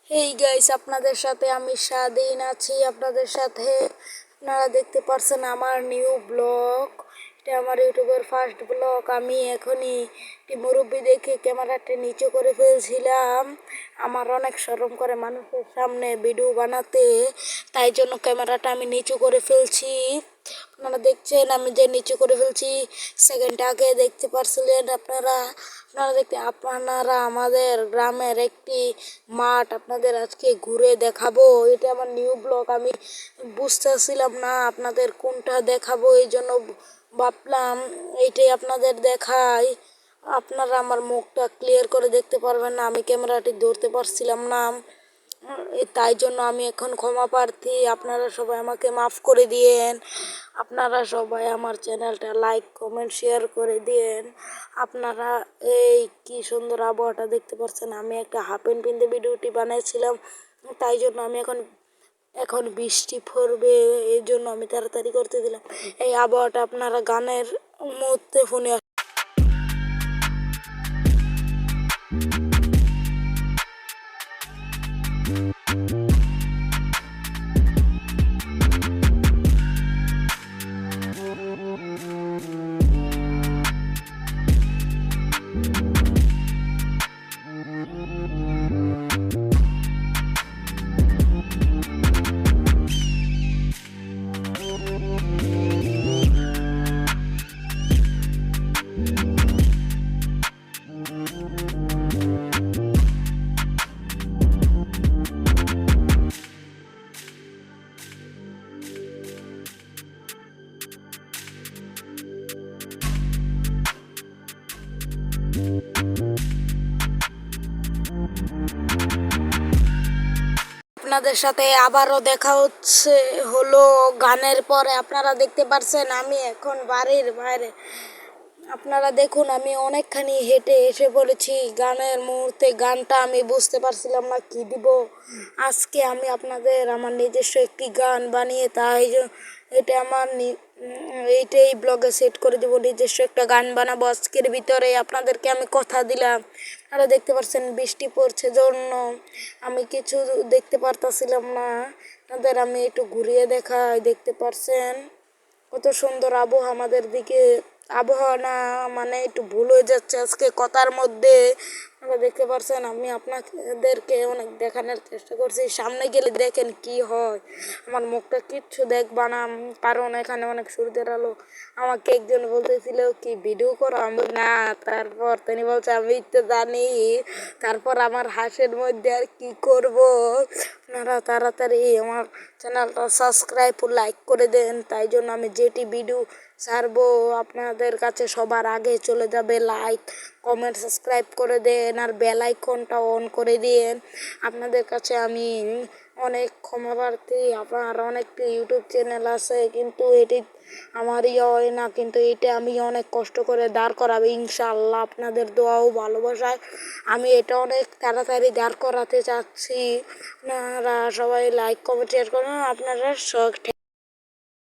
Hey guys, আপনাদের সাথে আমি স্বাধীন আছি। আপনাদের সাথে আপনারা দেখতে পারছেন আমার নিউ ব্লগ। এটা আমার ইউটিউবের ফার্স্ট ব্লগ। আমি এখনই একটি মুরব্বি দেখে ক্যামেরাটা নিচু করে ফেলছিলাম। আমার অনেক শরম করে মানুষের সামনে ভিডিও বানাতে, তাই জন্য ক্যামেরাটা আমি নিচু করে ফেলছি। আপনারা দেখছেন আমি যে নিচু করে ফেলছি, সেকেন্ড আগে দেখতে পারছিলেন আপনারা আমাদের গ্রামের একটি মাঠ আপনাদের আজকে ঘুরে দেখাবো। এটা আমার নিউ ব্লগ। আমি বুঝতেছিলাম না আপনাদের কোনটা দেখাবো, এই জন্য ভাবলাম এইটাই আপনাদের দেখাই। আপনারা আমার মুখটা ক্লিয়ার করে দেখতে পারবেন না, আমি ক্যামেরাটি ধরতে পারছিলাম না, তাই জন্য আমি এখন ক্ষমা প্রার্থী। আপনারা সবাই আমাকে মাফ করে দিয়েন। আপনারা সবাই আমার চ্যানেলটা লাইক কমেন্ট শেয়ার করে দিয়েন। আপনারা এই কি সুন্দর আবহাওয়াটা দেখতে পাচ্ছেন। আমি একটা হাফ প্যান্ট পিনতে ভিডিওটি বানিয়েছিলাম, তাই জন্য আমি এখন বৃষ্টি পড়বে, এই জন্য আমি তাড়াতাড়ি করতে দিলাম। এই আবহাওয়াটা আপনারা গানের মধ্যে ফোনে আপনাদের সাথে আবারও দেখা হলো গানের পরে। আপনারা দেখতে পারছেন আমি এখন বাড়ির বাইরে। আপনারা দেখুন আমি অনেকখানি হেঁটে এসে পড়েছি গানের মুহূর্তে। গানটা আমি বুঝতে পারছিলাম না কি দিব। আজকে আমি আপনাদের আমার নিজস্ব একটি গান বানিয়ে, তাই এটা আমার এইটাই ব্লগে সেট করে দেবো। নিজস্ব একটা গান বানাবো আজকের ভিতরে, আপনাদেরকে আমি কথা দিলাম। আপনারা দেখতে পাচ্ছেন বৃষ্টি পড়ছে জন্য আমি কিছু দেখতে পারতাছিলাম না। আপনাদের আমি একটু ঘুরিয়ে দেখাই। দেখতে পারছেন কত সুন্দর আবহাওয়া আমাদের দিকে। আবহাওয়া না মানে একটু ভুল হয়ে যাচ্ছে আজকে কথার মধ্যে। আপনারা দেখতে পারছেন আমি আপনাদেরকে অনেক দেখানোর চেষ্টা করছি। সামনে গেলে দেখেন কি হয়। আমার মুখটা কিচ্ছু দেখবা না, কারণ এখানে অনেক সূর্যের আলো। আমাকে একজন বলতেছিল কি ভিডিও করো, আমি না। তারপর তিনি বলছে আমি তো জানি। তারপর আমার হাসির মধ্যে আর কি করব। আপনারা তাড়াতাড়ি আমার চ্যানেলটা সাবস্ক্রাইব ও লাইক করে দেন, তাই জন্য আমি যেটি ভিডিও ছাড়বো আপনাদের কাছে সবার আগে চলে যাবে। লাইক কমেন্ট সাবস্ক্রাইব করে দেন আর বেল আইকনটা অন করে দিন। আপনাদের কাছে আমি অনেক ক্ষমা প্রার্থী। আপনার অনেকটি ইউটিউব চ্যানেল আছে, কিন্তু এটি আমার হয় না, কিন্তু এটা আমি অনেক কষ্ট করে দাঁড় করাবো ইনশাআল্লাহ। আপনাদের দোয়া ও ভালোবাসায় আমি এটা অনেক তাড়াতাড়ি দাঁড় করাতে চাচ্ছি। আপনারা সবাই লাইক কমেন্ট শেয়ার করুন। আপনারা